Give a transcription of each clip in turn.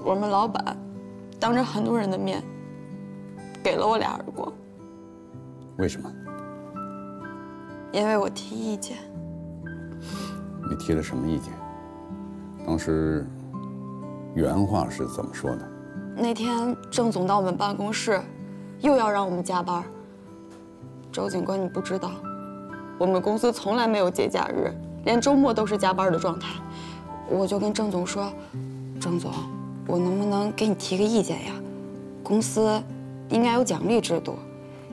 我们老板当着很多人的面给了我2耳光。为什么？因为我提意见。你提了什么意见？当时原话是怎么说的？那天郑总到我们办公室，又要让我们加班。周警官，你不知道，我们公司从来没有节假日，连周末都是加班的状态。我就跟郑总说，郑总，我能不能给你提个意见呀？公司应该有奖励制度，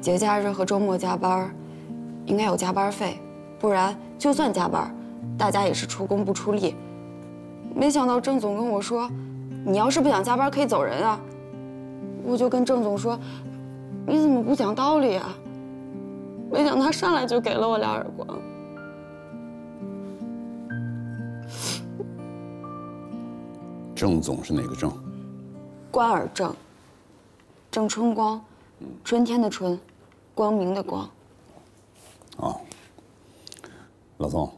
节假日和周末加班，应该有加班费，不然就算加班，大家也是出工不出力。没想到郑总跟我说，你要是不想加班，可以走人啊。我就跟郑总说，你怎么不讲道理啊？没想到他上来就给了我2耳光。郑总是哪个郑？关尔郑，郑春光，春天的春，光明的光。哦，老宋，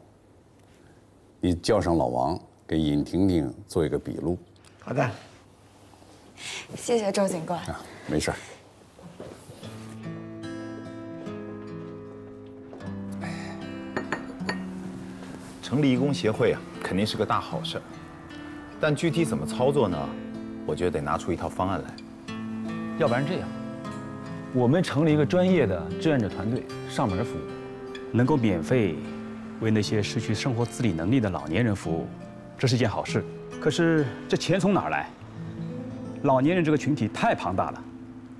你叫上老王，给尹婷婷做一个笔录。好的。谢谢周警官。啊，没事儿。成立义工协会啊，肯定是个大好事，但具体怎么操作呢？我觉得得拿出一套方案来。要不然这样，我们成立一个专业的志愿者团队，上门服务，能够免费为那些失去生活自理能力的老年人服务，这是一件好事。可是这钱从哪儿来？老年人这个群体太庞大了，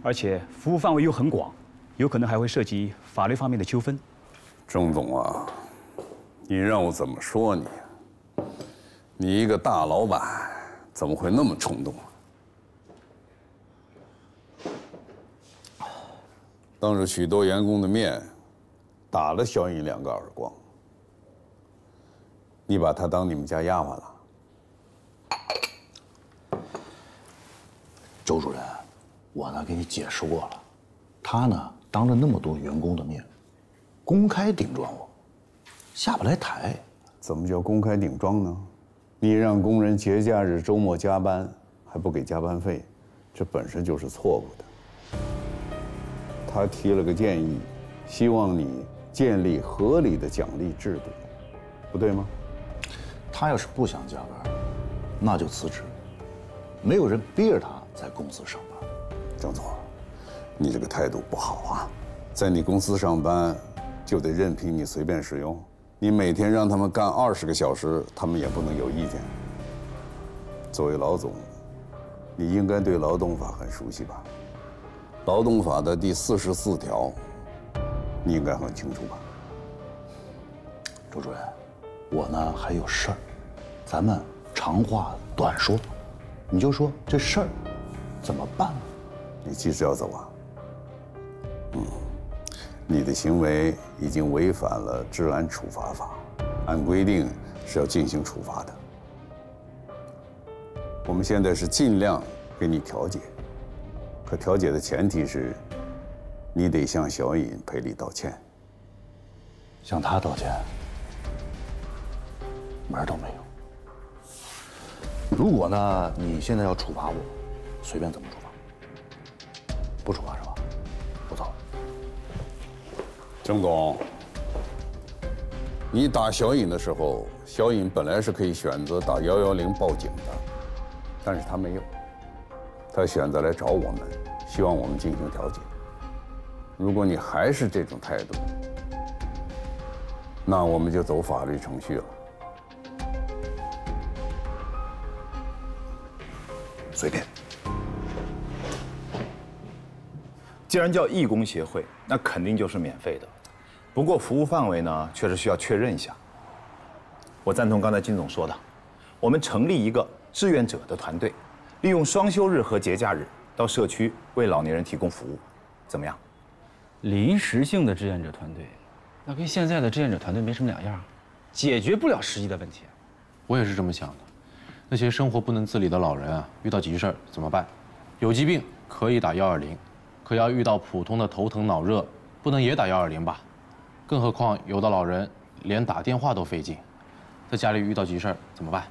而且服务范围又很广，有可能还会涉及法律方面的纠纷。郑总啊，你让我怎么说你？你一个大老板，怎么会那么冲动啊？当着许多员工的面，打了小尹2个耳光，你把她当你们家丫鬟了？周主任，我呢给你解释过了，他呢当着那么多员工的面，公开顶撞我，下不来台。怎么叫公开顶撞呢？你让工人节假日、周末加班，还不给加班费，这本身就是错误的。他提了个建议，希望你建立合理的奖励制度，不对吗？他要是不想加班，那就辞职，没有人逼着他在公司上班。郑总，你这个态度不好啊！在你公司上班，就得任凭你随便使用。你每天让他们干20个小时，他们也不能有意见。作为老总，你应该对劳动法很熟悉吧？劳动法的第44条，你应该很清楚吧？周主任，我呢还有事儿，咱们长话短说，你就说这事儿怎么办呢？你急着要走啊？你的行为已经违反了治安处罚法，按规定是要进行处罚的。我们现在是尽量给你调解，可调解的前提是，你得向小尹赔礼道歉。向他道歉，门儿都没有。如果呢，你现在要处罚我，随便怎么处罚，不处罚是吧？我走了。郑总，你打小尹的时候，小尹本来是可以选择打110报警的，但是他没有，他选择来找我们，希望我们进行调解。如果你还是这种态度，那我们就走法律程序了。随便。既然叫义工协会，那肯定就是免费的。不过服务范围呢，确实需要确认一下。我赞同刚才金总说的，我们成立一个志愿者的团队，利用双休日和节假日到社区为老年人提供服务，怎么样？临时性的志愿者团队，那跟现在的志愿者团队没什么两样，解决不了实际的问题。我也是这么想的。那些生活不能自理的老人啊，遇到急事儿怎么办？有疾病可以打120，可要遇到普通的头疼脑热，不能也打120吧？更何况有的老人连打电话都费劲，在家里遇到急事儿怎么办？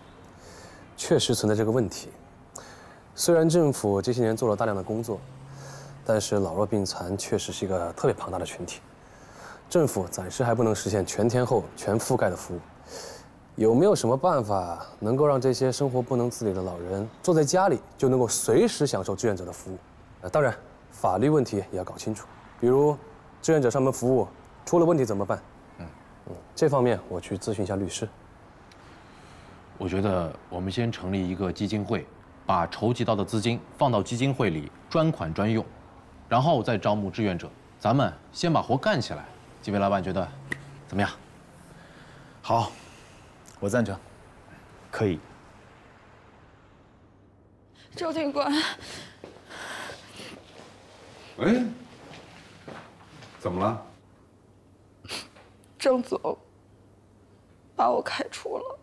确实存在这个问题，虽然政府这些年做了大量的工作，但是老弱病残确实是一个特别庞大的群体，政府暂时还不能实现全天候、全覆盖的服务。有没有什么办法能够让这些生活不能自理的老人坐在家里就能够随时享受志愿者的服务？当然，法律问题也要搞清楚，比如志愿者上门服务出了问题怎么办？这方面我去咨询一下律师。我觉得我们先成立一个基金会，把筹集到的资金放到基金会里专款专用，然后再招募志愿者。咱们先把活干起来。几位老板觉得怎么样？好，我赞成。可以。周警官，哎，怎么了？郑总把我开除了。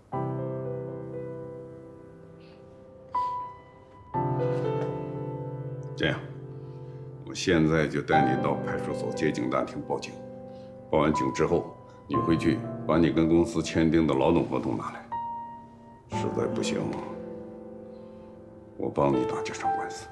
这样，我现在就带你到派出所接警大厅报警。报完警之后，你回去把你跟公司签订的劳动合同拿来。实在不行，我帮你打这场官司。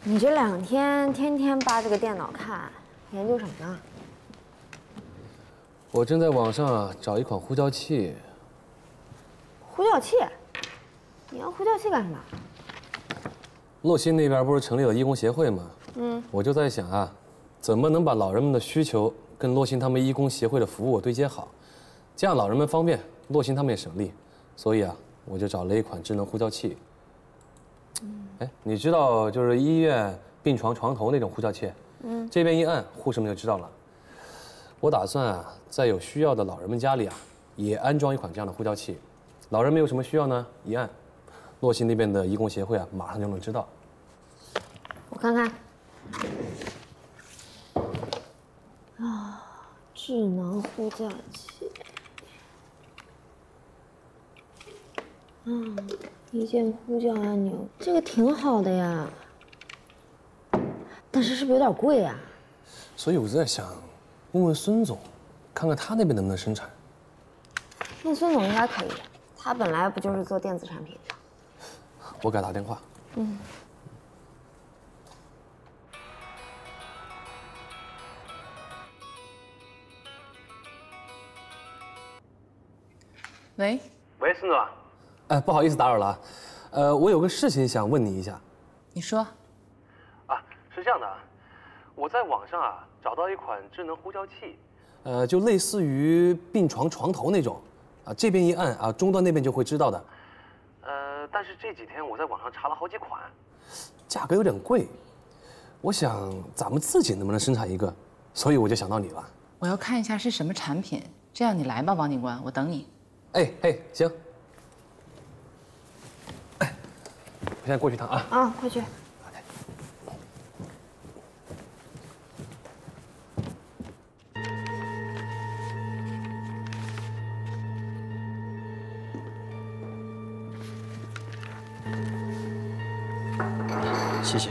你这2天天天扒着个电脑看，研究什么呢？我正在网上找一款呼叫器。呼叫器？你要呼叫器干什么？洛心那边不是成立了义工协会吗？我就在想啊，怎么能把老人们的需求跟洛心他们义工协会的服务对接好，这样老人们方便，洛心他们也省力。所以啊，我就找了一款智能呼叫器。哎，你知道就是医院病床床头那种呼叫器，这边一按，护士们就知道了。我打算啊，在有需要的老人们家里啊，也安装一款这样的呼叫器。老人们有什么需要呢？一按，洛心那边的义工协会啊，马上就能知道。我看看。智能呼叫器。一键呼叫按钮，这个挺好的呀。但是是不是有点贵啊？所以我在想，问问孙总，看看他那边能不能生产。那孙总应该可以，他本来不就是做电子产品的。我给他打电话。喂，孙总。不好意思打扰了啊，我有个事情想问你一下。你说。是这样的啊，我在网上啊找到一款智能呼叫器，就类似于病床床头那种，这边一按啊，终端那边就会知道的。但是这几天我在网上查了好几款，价格有点贵，我想咱们自己能不能生产一个，所以我就想到你了。我要看一下是什么产品，这样你来吧，王警官，我等你。哎，行。我现在过去一趟啊。快去。谢谢，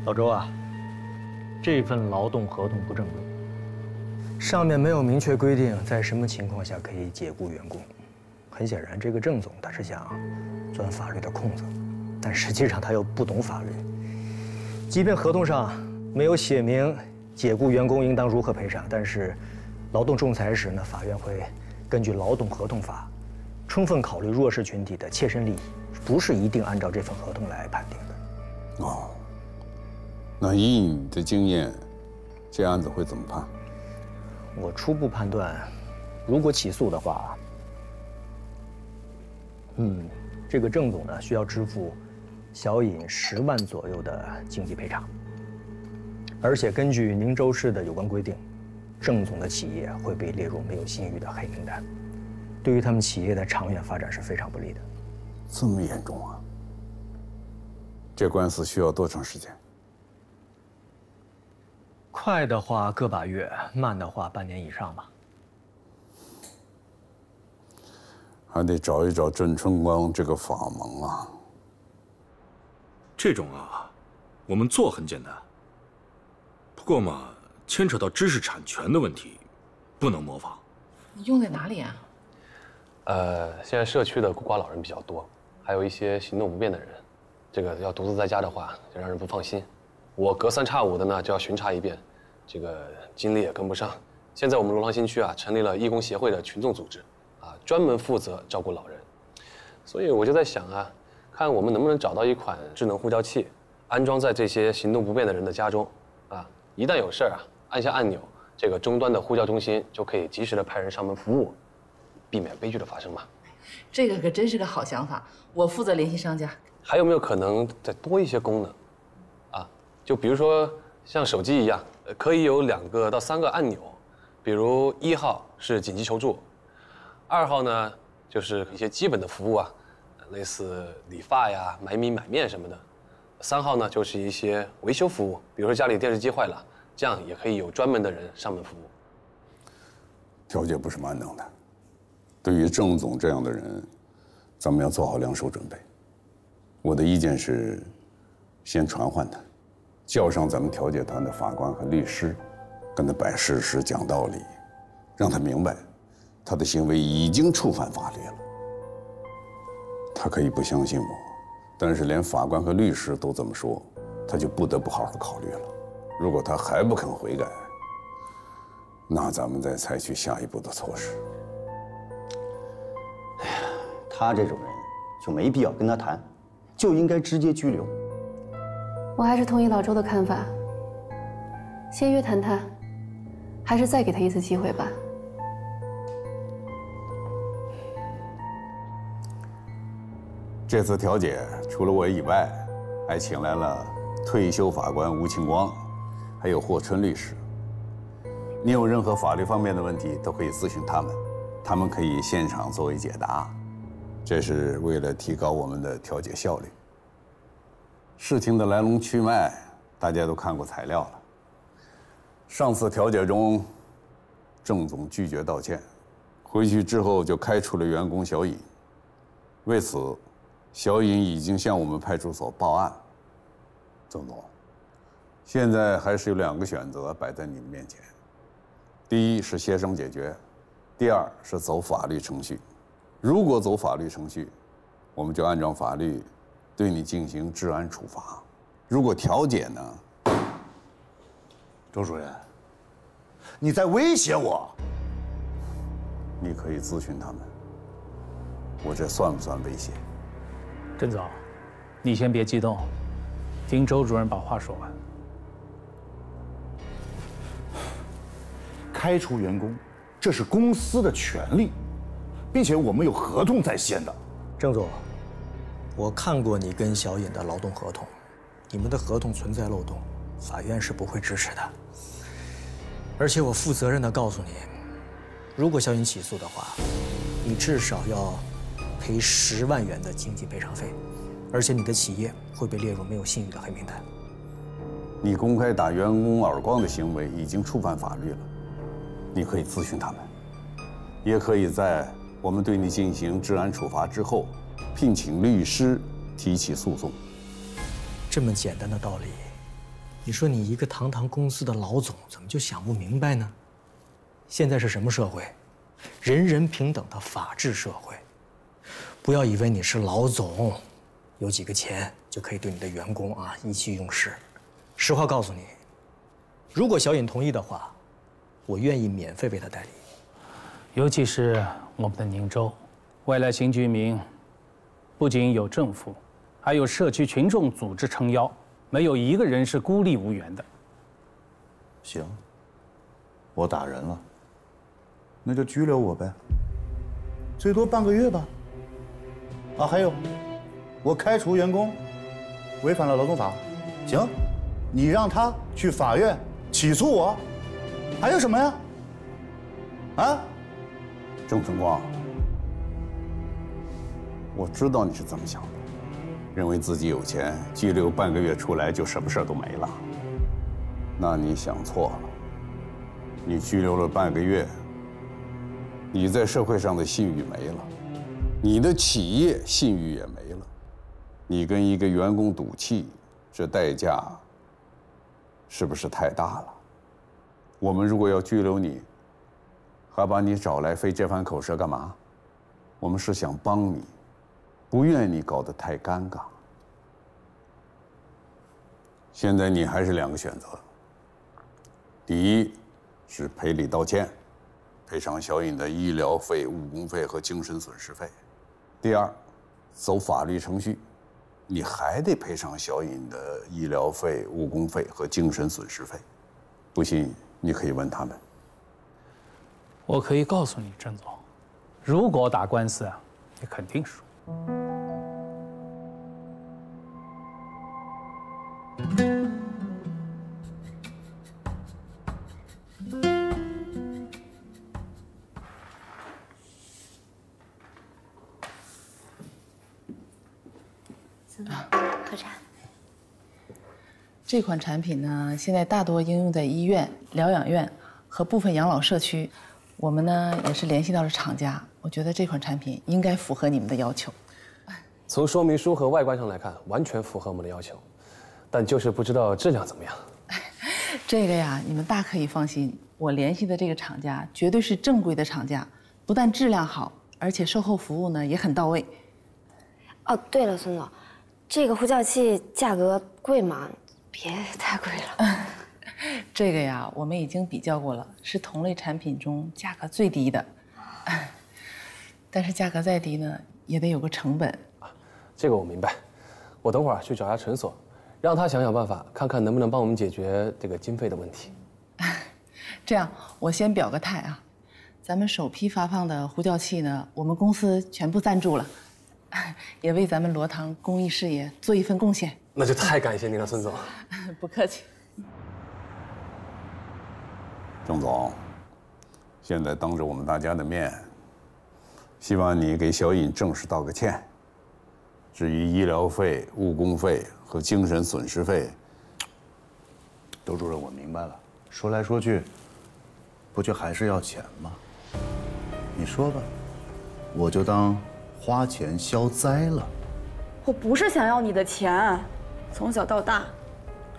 老周啊，这份劳动合同不正规，上面没有明确规定在什么情况下可以解雇员工。很显然，这个郑总他是想钻法律的空子，但实际上他又不懂法律。即便合同上没有写明解雇员工应当如何赔偿，但是劳动仲裁时呢，法院会根据劳动合同法，充分考虑弱势群体的切身利益，不是一定按照这份合同来判定的。哦，那以你的经验，这案子会怎么判？我初步判断，如果起诉的话，这个郑总呢需要支付小尹10万左右的经济赔偿，而且根据宁州市的有关规定，郑总的企业会被列入没有信誉的黑名单，对于他们企业的长远发展是非常不利的。这么严重啊？这官司需要多长时间？快的话个把月，慢的话半年以上吧。还得找一找郑春光这个法盲啊。这种啊，我们做很简单。不过嘛，牵扯到知识产权的问题，不能模仿。你用在哪里啊？现在社区的孤寡老人比较多，还有一些行动不便的人，这个要独自在家的话，就让人不放心。我隔三差五的呢就要巡查一遍，这个精力也跟不上。现在我们罗塘新区啊成立了义工协会的群众组织，啊，专门负责照顾老人。所以我就在想啊，看我们能不能找到一款智能呼叫器，安装在这些行动不便的人的家中，啊，一旦有事儿啊，按下按钮，这个终端的呼叫中心就可以及时的派人上门服务，避免悲剧的发生嘛。这个可真是个好想法，我负责联系商家。还有没有可能再多一些功能？啊，就比如说像手机一样，可以有2个到3个按钮，比如1号是紧急求助，2号呢就是一些基本的服务啊，类似理发呀、买米买面什么的，3号呢就是一些维修服务，比如说家里电视机坏了，这样也可以有专门的人上门服务。调解不是万能的，对于郑总这样的人，咱们要做好2手准备。我的意见是，先传唤他，叫上咱们调解团的法官和律师，跟他摆事实、讲道理，让他明白，他的行为已经触犯法律了。他可以不相信我，但是连法官和律师都这么说，他就不得不好好考虑了。如果他还不肯悔改，那咱们再采取下一步的措施。哎呀，他这种人就没必要跟他谈，就应该直接拘留。我还是同意老周的看法，先约谈他，还是再给他一次机会吧。这次调解除了我以外，还请来了退休法官吴庆光，还有霍春律师。你有任何法律方面的问题，都可以咨询他们，他们可以现场作为解答。这是为了提高我们的调解效率。事情的来龙去脉，大家都看过材料了。上次调解中，郑总拒绝道歉，回去之后就开除了员工小尹。为此，小尹已经向我们派出所报案。郑总，现在还是有2个选择摆在你的面前：第一是协商解决，第2是走法律程序。如果走法律程序，我们就按照法律对你进行治安处罚；如果调解呢？周主任，你在威胁我？你可以咨询他们。我这算不算威胁？郑总，你先别激动，听周主任把话说完。开除员工，这是公司的权利，并且我们有合同在先的。郑总，我看过你跟小尹的劳动合同，你们的合同存在漏洞，法院是不会支持的。而且我负责任地告诉你，如果小尹起诉的话，你至少要赔10万元的经济赔偿费，而且你的企业会被列入没有信誉的黑名单。你公开打员工耳光的行为已经触犯法律了，你可以咨询他们，也可以在我们对你进行治安处罚之后，聘请律师提起诉讼。这么简单的道理，你说你一个堂堂公司的老总怎么就想不明白呢？现在是什么社会？人人平等的法治社会。不要以为你是老总，有几个钱就可以对你的员工意气用事。实话告诉你，如果小尹同意的话，我愿意免费为他代理。尤其是我们的宁州，外来新居民不仅有政府，还有社区群众组织撑腰，没有一个人是孤立无援的。行，我打人了，那就拘留我呗，最多半个月吧。还有，我开除员工，违反了劳动法，行，你让他去法院起诉我，还有什么呀？郑春光，我知道你是怎么想的，认为自己有钱，拘留半个月出来就什么事儿都没了。那你想错了。你拘留了半个月，你在社会上的信誉没了，你的企业信誉也没了，你跟一个员工赌气，这代价是不是太大了？我们如果要拘留你，还把你找来费这番口舌干嘛？我们是想帮你，不愿你搞得太尴尬。现在你还是2个选择：第一是赔礼道歉，赔偿小尹的医疗费、误工费和精神损失费；第二，走法律程序，你还得赔偿小尹的医疗费、误工费和精神损失费。不信，你可以问他们。我可以告诉你，郑总，如果打官司啊，你肯定输。喝茶。这款产品呢，现在大多应用在医院、疗养院和部分养老社区。我们呢也是联系到了厂家，我觉得这款产品应该符合你们的要求。从说明书和外观上来看，完全符合我们的要求，但就是不知道质量怎么样。这个呀，你们大可以放心，我联系的这个厂家绝对是正规的厂家，不但质量好，而且售后服务呢也很到位。哦，对了，孙总，这个呼叫器价格贵吗？别太贵了。这个呀，我们已经比较过了，是同类产品中价格最低的。但是价格再低呢，也得有个成本。这个我明白，我等会儿去找下诊所，让他想想办法，看看能不能帮我们解决这个经费的问题。这样，我先表个态啊，咱们首批发放的呼叫器呢，我们公司全部赞助了，也为咱们罗塘公益事业做一份贡献。那就太感谢您了，孙总。不客气。郑总，现在当着我们大家的面，希望你给小尹正式道个歉。至于医疗费、误工费和精神损失费，窦主任，我明白了。说来说去，不就还是要钱吗？你说吧，我就当花钱消灾了。我不是想要你的钱，从小到大，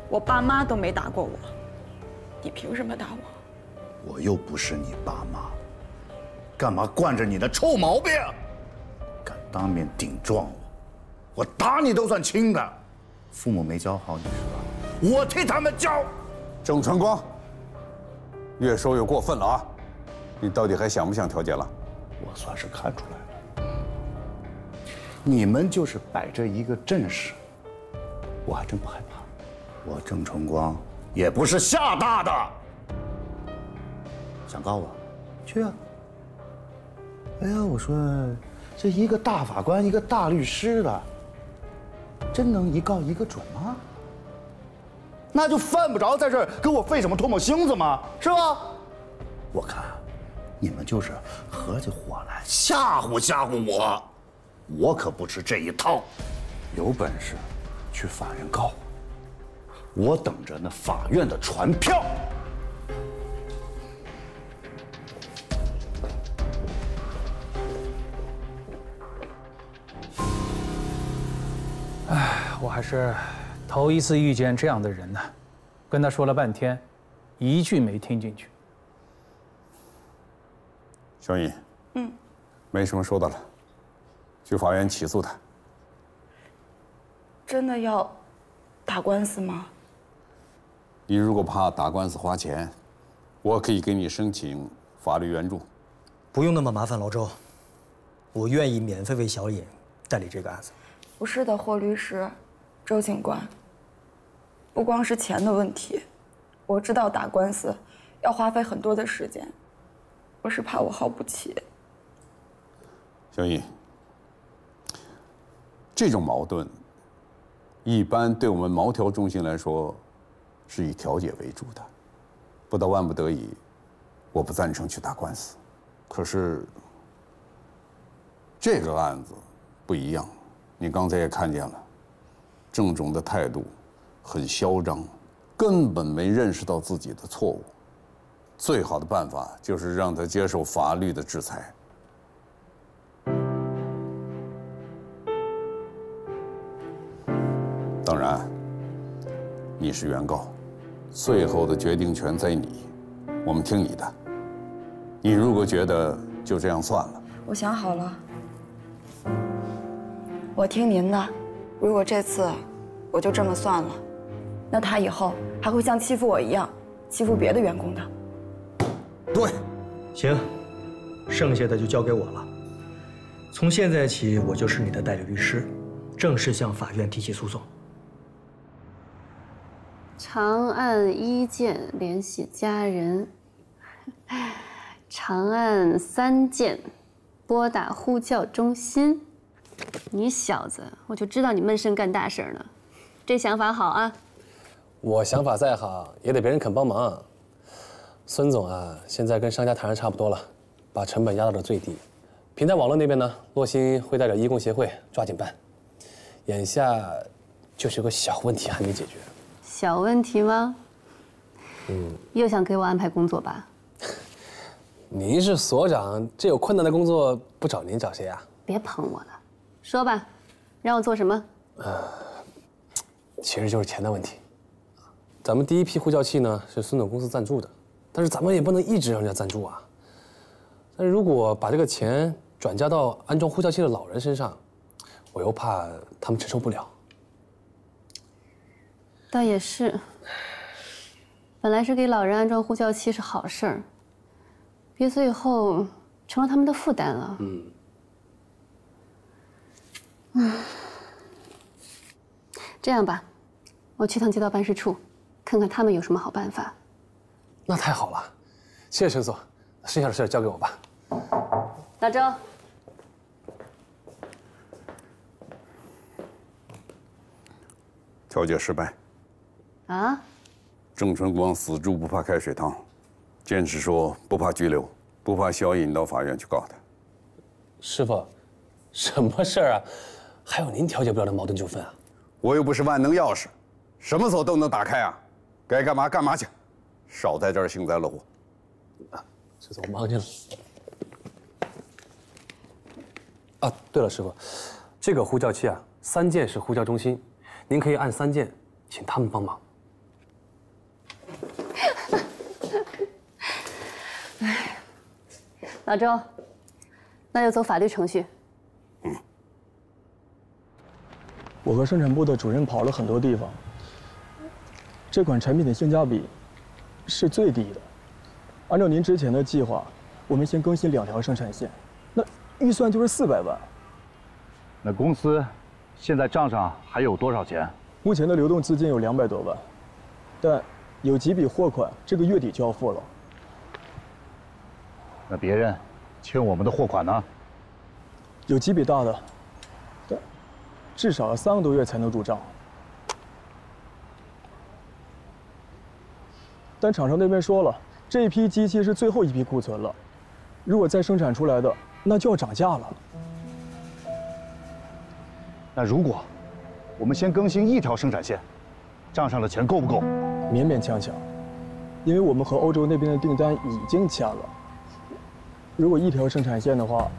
我爸妈都没打过我，你凭什么打我？我又不是你爸妈，干嘛惯着你的臭毛病？敢当面顶撞我，我打你都算轻的。父母没教好你是吧？我替他们教。郑春光，越说越过分了啊！你到底还想不想调解了？我算是看出来了，你们就是摆着一个阵势，我还真不害怕。我郑春光也不是吓大的。想告我，去啊！哎呀，我说，这一个大法官，一个大律师的，真能一告一个准吗？那就犯不着在这儿跟我费什么唾沫星子吗？是吧？我看你们就是合起伙来吓唬吓唬我，我可不吃这一套。有本事去法院告我，我等着那法院的传票。我还是头一次遇见这样的人呢，跟他说了半天，一句没听进去。小尹，没什么说的了，去法院起诉他。真的要打官司吗？你如果怕打官司花钱，我可以给你申请法律援助。不用那么麻烦，老周，我愿意免费为小尹代理这个案子。不是的，霍律师，周警官，不光是钱的问题，我知道打官司要花费很多的时间，我是怕我耗不起。小尹，这种矛盾，一般对我们毛条中心来说，是以调解为主的。不到万不得已，我不赞成去打官司。可是这个案子不一样，你刚才也看见了，郑总的态度很嚣张，根本没认识到自己的错误。最好的办法就是让他接受法律的制裁。当然，你是原告，最后的决定权在你，我们听你的。你如果觉得就这样算了，我想好了，我听您的。如果这次我就这么算了，那他以后还会像欺负我一样欺负别的员工的。对，行，剩下的就交给我了。从现在起，我就是你的代理律师，正式向法院提起诉讼。长按1键联系家人，长按3键拨打呼叫中心。你小子，我就知道你闷声干大事呢，这想法好啊。我想法再好，也得别人肯帮忙。孙总啊，现在跟商家谈的差不多了，把成本压到了最低。平台网络那边呢，洛鑫会带着义工协会抓紧办。眼下就是有个小问题还没解决。小问题吗？又想给我安排工作吧？您是所长，这有困难的工作不找您找谁啊？别捧我了，说吧，让我做什么？其实就是钱的问题。咱们第一批呼叫器呢是孙总公司赞助的，但是咱们也不能一直让人家赞助啊。但是如果把这个钱转嫁到安装呼叫器的老人身上，我又怕他们承受不了。倒也是，本来是给老人安装呼叫器是好事儿，别最后成了他们的负担了。这样吧，我去趟街道办事处，看看他们有什么好办法。那太好了，谢谢陈总，剩下的事交给我吧。老周，调解失败。啊？郑春光死猪不怕开水烫，坚持说不怕拘留，不怕萧引到法院去告他。师傅，什么事儿啊？还有您调解不了的矛盾纠纷啊？我又不是万能钥匙，什么锁都能打开啊！该干嘛干嘛去，少在这儿幸灾乐祸。师傅，我忙去了。啊，对了，师傅，这个呼叫器啊，3键是呼叫中心，您可以按3键，请他们帮忙。老周，那就走法律程序。我和生产部的主任跑了很多地方，这款产品的性价比是最低的。按照您之前的计划，我们先更新2条生产线，那预算就是400万。那公司现在账上还有多少钱？目前的流动资金有200多万，但有几笔货款这个月底就要付了。那别人欠我们的货款呢？有几笔大的，但至少要3个多月才能入账。但厂商那边说了，这批机器是最后一批库存了，如果再生产出来的，那就要涨价了。那如果我们先更新1条生产线，账上的钱够不够？勉勉强强，因为我们和欧洲那边的订单已经签了。如果1条生产线的话，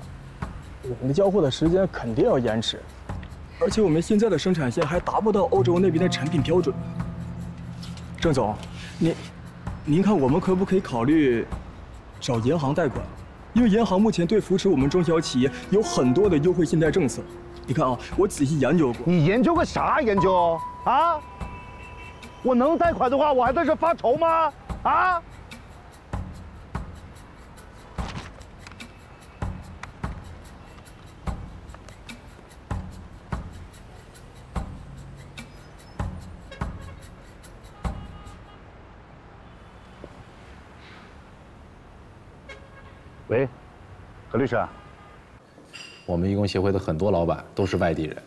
我们的交货的时间肯定要延迟，而且我们现在的生产线还达不到欧洲那边的产品标准。郑总，您看我们可不可以考虑找银行贷款？因为银行目前对扶持我们中小企业有很多的优惠信贷政策。你看啊，我仔细研究过。你研究个啥研究啊？我能贷款的话，我还在这发愁吗？啊？喂，何律师。我们义工协会的很多老板都是外地人，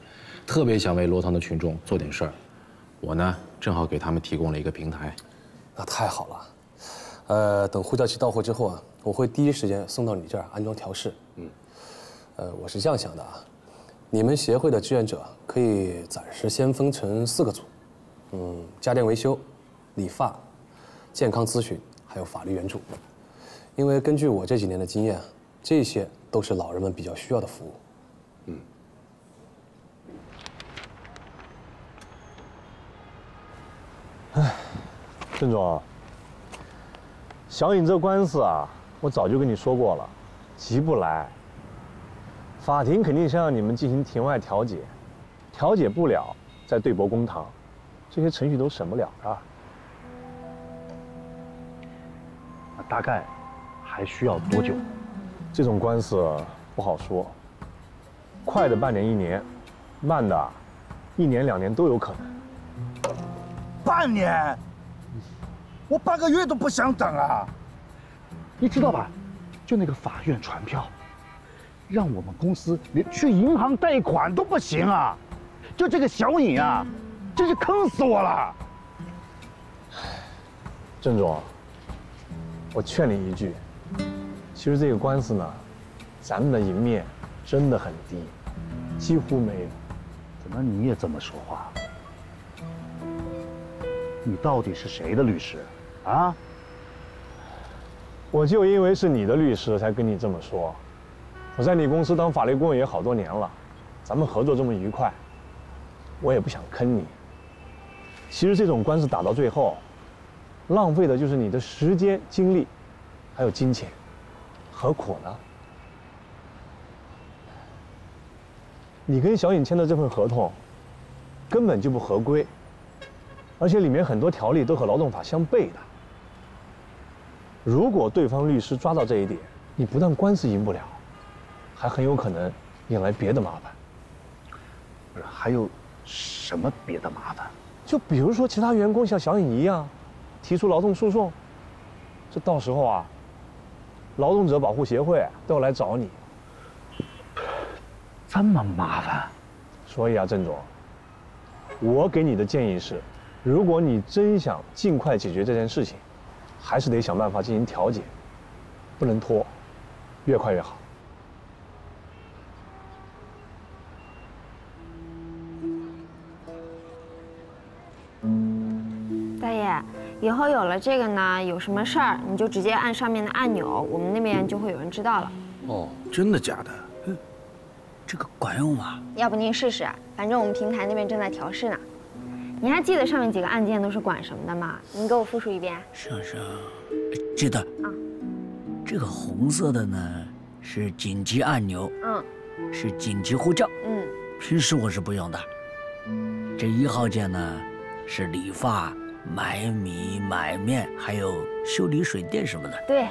特别想为罗塘的群众做点事儿。我呢，正好给他们提供了一个平台。那太好了。等呼叫器到货之后啊，我会第一时间送到你这儿安装调试。我是这样想的啊，你们协会的志愿者可以暂时先分成4个组。家电维修、理发、健康咨询，还有法律援助。因为根据我这几年的经验，这些都是老人们比较需要的服务。郑总，小颖这官司啊，我早就跟你说过了，急不来。法庭肯定先让你们进行庭外调解，调解不了再对簿公堂，这些程序都省不了啊。那大概还需要多久？这种官司不好说，快的半年1年，慢的1年2年都有可能。半年？我半个月都不想等啊！你知道吧？就那个法院传票，让我们公司连去银行贷款都不行啊！就这个小颖啊，真是坑死我了！郑总，我劝你一句，其实这个官司呢，咱们的赢面真的很低，几乎没有。怎么你也这么说话？你到底是谁的律师啊？我就因为是你的律师才跟你这么说。我在你公司当法律顾问也好多年了，咱们合作这么愉快，我也不想坑你。其实这种官司打到最后，浪费的就是你的时间、精力，还有金钱，何苦呢？你跟小颖签的这份合同，根本就不合规。而且里面很多条例都和劳动法相悖的。如果对方律师抓到这一点，你不但官司赢不了，还很有可能引来别的麻烦。不是，还有什么别的麻烦？就比如说其他员工像小颖一样，提出劳动诉讼，这到时候啊，劳动者保护协会都要来找你。这么麻烦？所以啊，郑总，我给你的建议是，如果你真想尽快解决这件事情，还是得想办法进行调解，不能拖，越快越好。大爷，以后有了这个呢，有什么事儿你就直接按上面的按钮，我们那边就会有人知道了。哦，真的假的？这个管用吗？要不您试试，反正我们平台那边正在调试呢。你还记得上面几个按键都是管什么的吗？您给我复述一遍。是，记得。啊，这个红色的呢是紧急按钮，是紧急呼叫，平时我是不用的。这1号键呢是理发、买米、买面，还有修理水电什么的。对。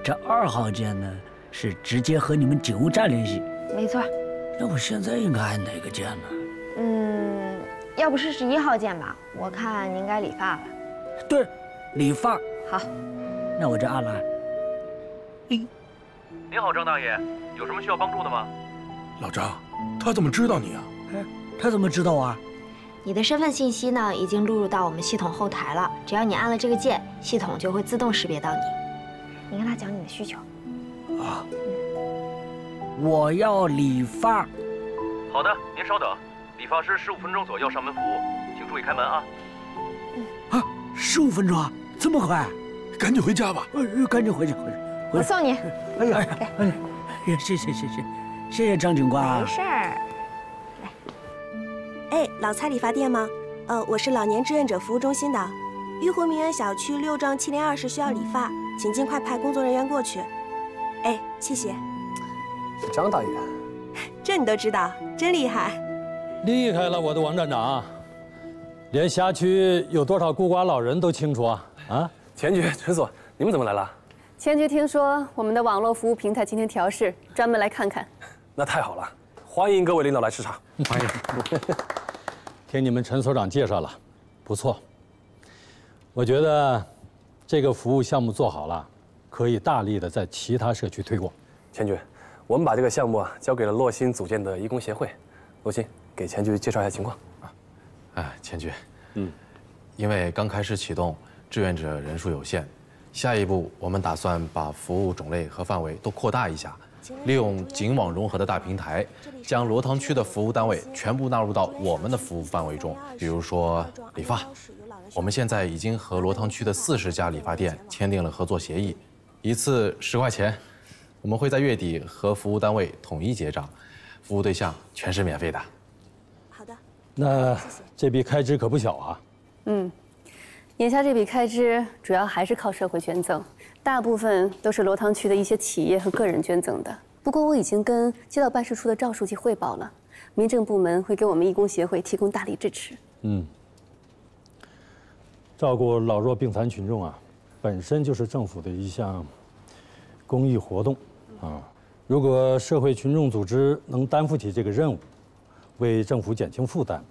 这2号键呢是直接和你们警务站联系。没错。那我现在应该按哪个键呢？要不试试1号键吧？我看你应该理发了。对，理发。好，那我就按了。您好，张大爷，有什么需要帮助的吗？老张，他怎么知道你啊？他怎么知道啊？你的身份信息呢，已经录入到我们系统后台了。只要你按了这个键，系统就会自动识别到你。你跟他讲你的需求。啊。我要理发。好的，您稍等。理发师15分钟左右上门服务，请注意开门啊。啊，15分钟啊，这么快？赶紧回家吧。赶紧回去。我送你。哎呀，谢谢张警官啊。没事儿。来。哎，老蔡理发店吗？我是老年志愿者服务中心的，玉湖名园小区6幢7020需要理发，请尽快派工作人员过去。哎，谢谢。是张大爷。这你都知道，真厉害。厉害了，我的王站长，连辖区有多少孤寡老人都清楚啊！啊，钱局、陈所，你们怎么来了？钱局听说我们的网络服务平台今天调试，专门来看看。那太好了，欢迎各位领导来视察。欢迎。听你们陈所长介绍了，不错。我觉得这个服务项目做好了，可以大力的在其他社区推广。钱局，我们把这个项目交给了洛鑫组建的义工协会。洛鑫，给钱局介绍一下情况。钱局，因为刚开始启动，志愿者人数有限，下一步我们打算把服务种类和范围都扩大一下，利用警网融合的大平台，将罗塘区的服务单位全部纳入到我们的服务范围中，比如说理发、我们现在已经和罗塘区的40家理发店签订了合作协议，一次10块钱，我们会在月底和服务单位统一结账，服务对象全是免费的。好的。那这笔开支可不小啊。眼下这笔开支主要还是靠社会捐赠，大部分都是罗塘区的一些企业和个人捐赠的。不过我已经跟街道办事处的赵书记汇报了，民政部门会给我们义工协会提供大力支持。照顾老弱病残群众啊，本身就是政府的一项公益活动啊。如果社会群众组织能担负起这个任务，为政府减轻负担，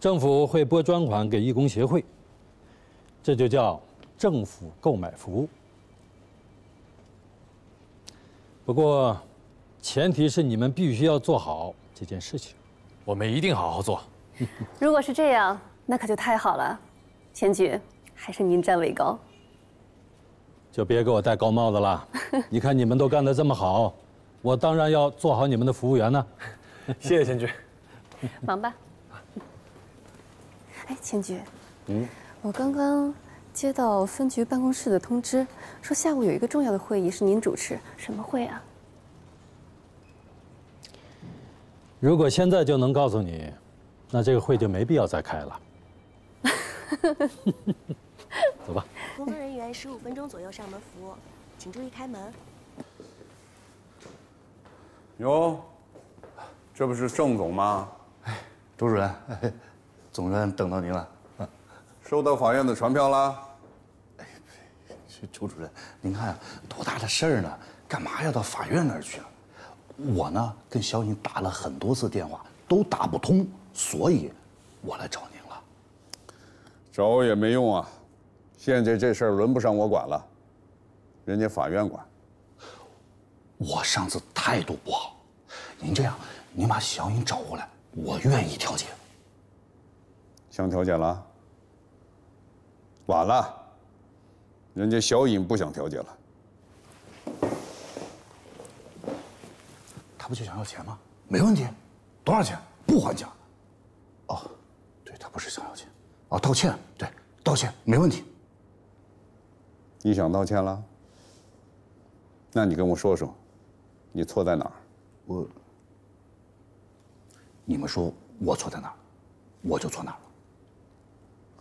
政府会拨专款给义工协会，这就叫政府购买服务。不过，前提是你们必须要做好这件事情。我们一定好好做。如果是这样，那可就太好了。钱局，还是您站位高。就别给我戴高帽子了。你看你们都干得这么好，我当然要做好你们的服务员呢。谢谢钱局。忙吧。哎，钱局，我刚刚接到分局办公室的通知，说下午有一个重要的会议是您主持，什么会啊？如果现在就能告诉你，那这个会就没必要再开了。走吧。工作人员15分钟左右上门服务，请注意开门。哟，这不是郑总吗？周主任，总院等到您了。收到法院的传票了？周主任，您看多大的事儿呢？干嘛要到法院那儿去呢？我呢跟小颖打了很多次电话，都打不通，所以我来找您了。找也没用啊，现在这事儿轮不上我管了，人家法院管。我上次态度不好，您这样，您把小颖找过来，我愿意调解。想调解了？晚了，人家小颖不想调解了。他不就想要钱吗？没问题，多少钱？不还价。哦，对，他不是想要钱，哦，道歉，对，道歉没问题。你想道歉了？那你跟我说说，你错在哪儿？你们说我错在哪儿，我就错哪儿了。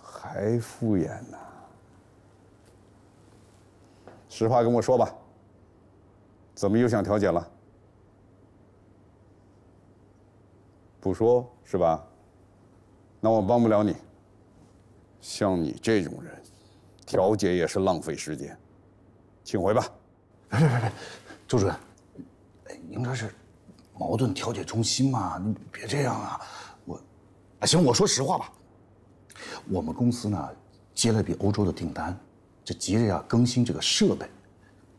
还敷衍呢？实话跟我说吧，怎么又想调解了？不说是吧？那我帮不了你。像你这种人，调解也是浪费时间。请回吧。别，周主任，您这是矛盾调解中心嘛？你别这样啊！行，我说实话吧。我们公司呢接了笔欧洲的订单，这急着要更新这个设备，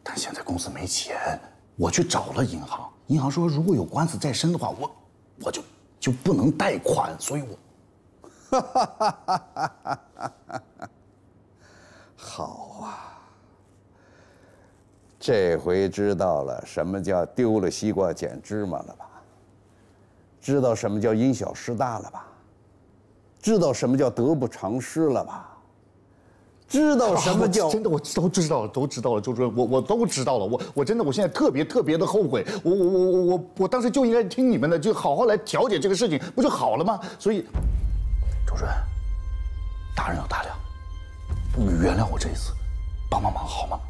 但现在公司没钱，我去找了银行，银行说如果有官司在身的话，我就不能贷款，所以我。好啊，这回知道了什么叫丢了西瓜捡芝麻了吧？知道什么叫因小失大了吧？知道什么叫得不偿失了吧？知道什么叫……真的，我都知道了，周主任，我都知道了，我真的，我现在特别的后悔，我当时就应该听你们的，就好好来调解这个事情，不就好了吗？所以，周主任，大人有大量，原谅我这一次，帮忙好吗？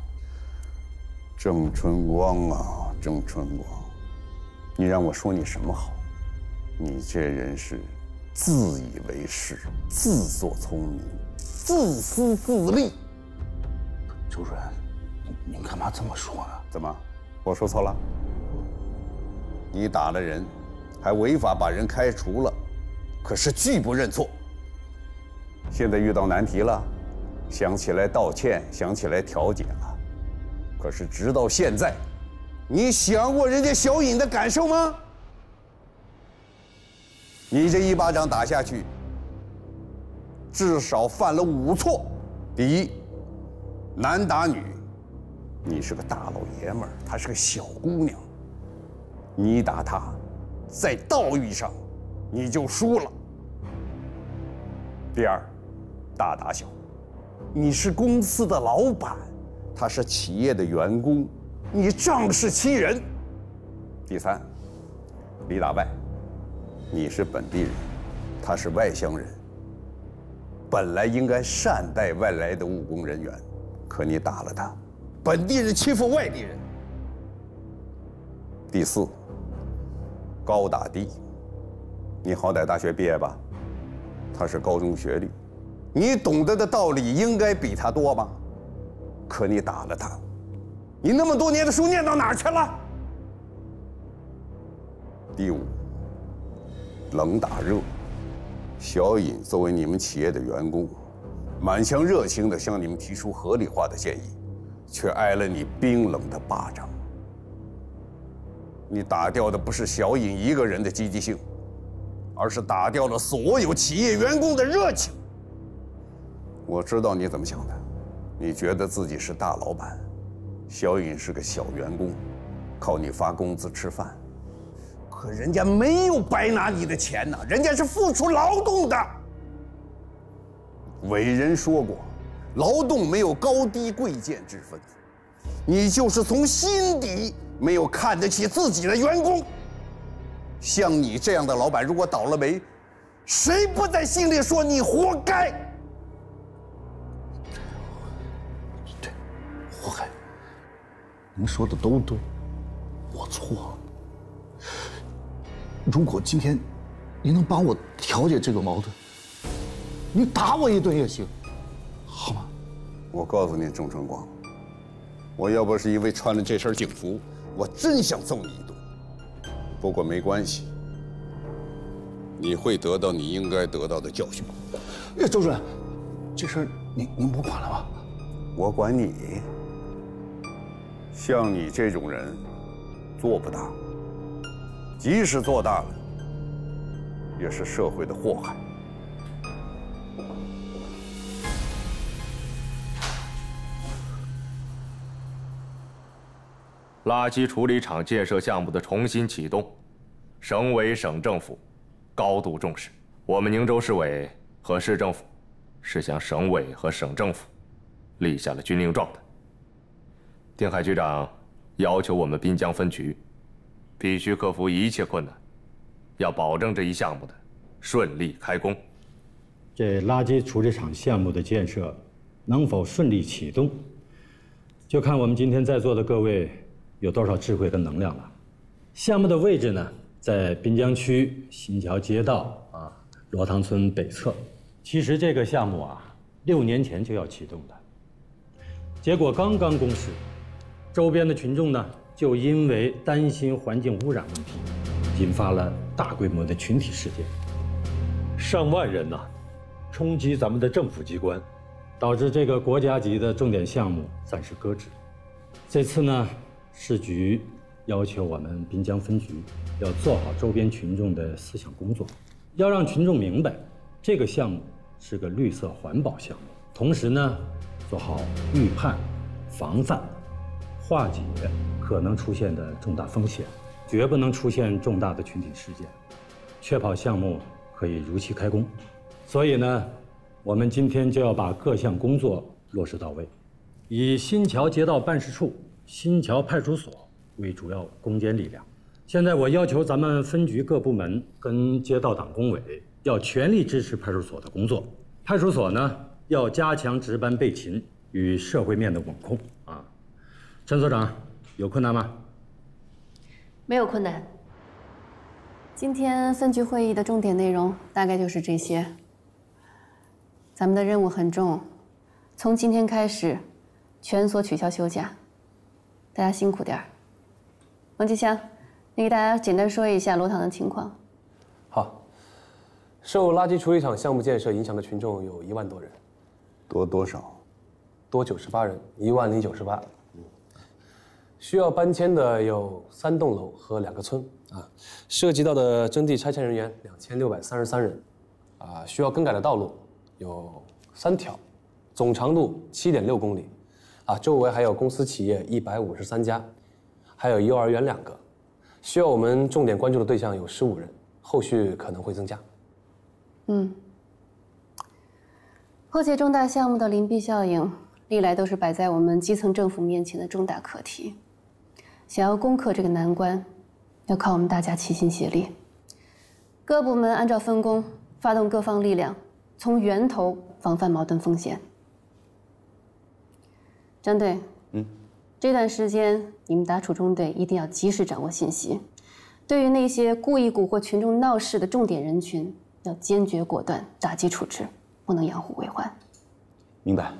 郑春光啊，郑春光，你让我说你什么好？你这人是自以为是，自作聪明，自私自利。周主任，您干嘛这么说呢？怎么，我说错了？你打了人，还违法把人开除了，可是拒不认错。现在遇到难题了，想起来道歉，想起来调解了，可是直到现在，你想过人家小颖的感受吗？你这一巴掌打下去，至少犯了5错。第一，男打女，你是个大老爷们儿，她是个小姑娘，你打她，在道义上你就输了。第二，大打小，你是公司的老板，他是企业的员工，你仗势欺人。第三，李大外，你是本地人，他是外乡人，本来应该善待外来的务工人员，可你打了他，本地人欺负外地人。第四，高大地，你好歹大学毕业吧，他是高中学历，你懂得的道理应该比他多吧，可你打了他，你那么多年的书念到哪儿去了？第五，冷打热，小尹作为你们企业的员工，满腔热情地向你们提出合理化的建议，却挨了你冰冷的巴掌。你打掉的不是小尹一个人的积极性，而是打掉了所有企业员工的热情。我知道你怎么想的，你觉得自己是大老板，小尹是个小员工，靠你发工资吃饭。可人家没有白拿你的钱呐，人家是付出劳动的。伟人说过，劳动没有高低贵贱之分，你就是从心底没有看得起自己的员工。像你这样的老板，如果倒了霉，谁不在心里说你活该？对，活该。您说的都对，我错了。如果今天您能帮我调解这个矛盾，你打我一顿也行，好吗？我告诉你，郑春光，我要不是因为穿了这身警服，我真想揍你一顿。不过没关系，你会得到你应该得到的教训。周主任，这事儿您不管了吧？我管你。像你这种人，做不大，即使做大了，也是社会的祸害。垃圾处理厂建设项目的重新启动，省委省政府高度重视。我们宁州市委和市政府是向省委和省政府立下了军令状的。丁海局长要求我们滨江分局必须克服一切困难，要保证这一项目的顺利开工。这垃圾处理厂项目的建设能否顺利启动，就看我们今天在座的各位有多少智慧跟能量了。项目的位置呢，在滨江区新桥街道罗塘村北侧。其实这个项目6年前就要启动的，结果刚刚公示，周边的群众呢就因为担心环境污染问题，引发了大规模的群体事件，上万人冲击咱们的政府机关，导致这个国家级的重点项目暂时搁置。这次呢，市局要求我们滨江分局要做好周边群众的思想工作，要让群众明白这个项目是个绿色环保项目，同时呢，做好预判、防范、化解可能出现的重大风险，绝不能出现重大的群体事件，确保项目可以如期开工。所以呢，我们今天就要把各项工作落实到位，以新桥街道办事处、新桥派出所为主要攻坚力量。现在我要求咱们分局各部门跟街道党工委要全力支持派出所的工作，派出所呢要加强值班备勤与社会面的稳控陈所长，有困难吗？没有困难。今天分局会议的重点内容大概就是这些。咱们的任务很重，从今天开始，全所取消休假，大家辛苦点儿。王继强，你给大家简单说一下罗塘的情况。好，受垃圾处理厂项目建设影响的群众有1万多人。多少？多98人，10098。需要搬迁的有3栋楼和2个村涉及到的征地拆迁人员2633人需要更改的道路有3条，总长度7.6公里周围还有公司企业153家，还有幼儿园2个，需要我们重点关注的对象有15人，后续可能会增加。破解重大项目的邻避效应，历来都是摆在我们基层政府面前的重大课题。想要攻克这个难关，要靠我们大家齐心协力。各部门按照分工，发动各方力量，从源头防范矛盾风险。张队，这段时间你们打处中队一定要及时掌握信息，对于那些故意蛊惑群众闹事的重点人群，要坚决果断打击处置，不能养虎为患。明白。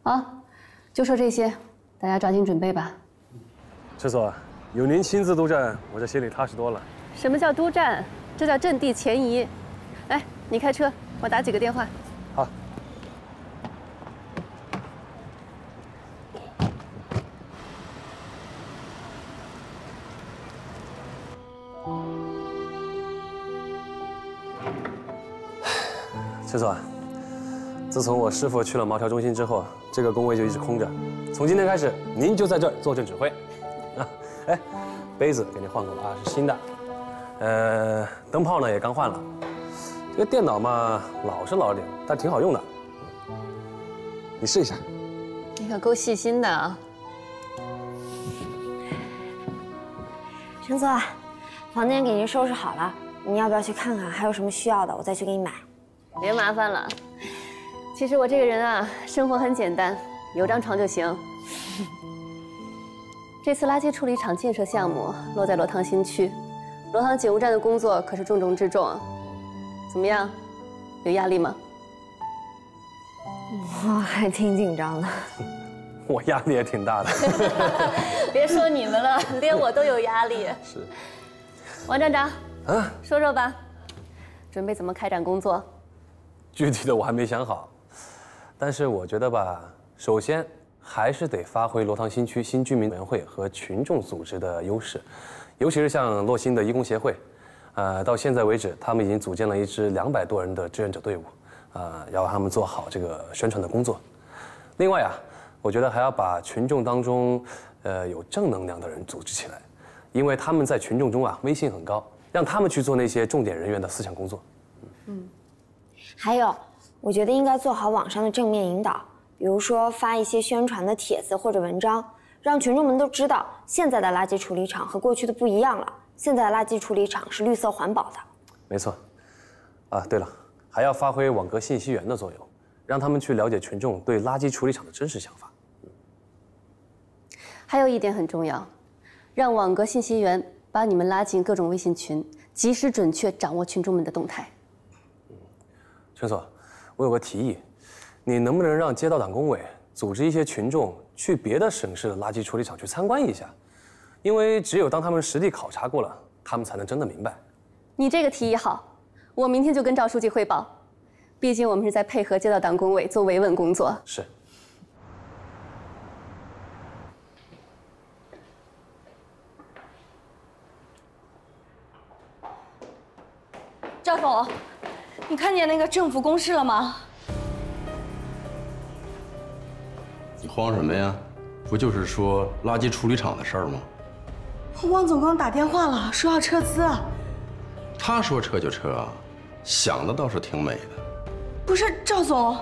好，就说这些，大家抓紧准备吧。车所，有您亲自督战，我这心里踏实多了。什么叫督战？这叫阵地前移。来，你开车，我打几个电话。好。车所，自从我师傅去了茅条中心之后，这个工位就一直空着。从今天开始，您就在这儿坐镇指挥。啊，哎，杯子给您换过了啊，是新的。灯泡呢也刚换了。这个电脑嘛，老是老点，但挺好用的。你试一下。你可够细心的啊。陈总，房间给您收拾好了，你要不要去看看？还有什么需要的，我再去给你买。别麻烦了。其实我这个人啊，生活很简单，有张床就行。这次垃圾处理厂建设项目落在罗塘新区，罗塘警务站的工作可是重中之重啊。怎么样，有压力吗？我还挺紧张的。我压力也挺大的。别说你们了，连我都有压力。是。王站长，说说吧，准备怎么开展工作？具体的我还没想好，但是我觉得吧，首先还是得发挥罗塘新区新居民委员会和群众组织的优势，尤其是像洛新的义工协会，到现在为止，他们已经组建了一支200多人的志愿者队伍，要让他们做好这个宣传的工作。另外啊，我觉得还要把群众当中，有正能量的人组织起来，因为他们在群众中啊威信很高，让他们去做那些重点人员的思想工作。还有，我觉得应该做好网上的正面引导，比如说发一些宣传的帖子或者文章，让群众们都知道现在的垃圾处理厂和过去的不一样了。现在的垃圾处理厂是绿色环保的。没错。对了，还要发挥网格信息源的作用，让他们去了解群众对垃圾处理厂的真实想法。还有一点很重要，让网格信息源把你们拉进各种微信群，及时准确掌握群众们的动态。陈所，我有个提议，你能不能让街道党工委组织一些群众去别的省市的垃圾处理厂去参观一下？因为只有当他们实地考察过了，他们才能真的明白。你这个提议好，我明天就跟赵书记汇报。毕竟我们是在配合街道党工委做维稳工作。是。赵总，你看见那个政府公示了吗？你慌什么呀？不就是说垃圾处理厂的事儿吗？汪总刚打电话了，说要撤资。他说撤就撤啊，想的倒是挺美的。不是赵总，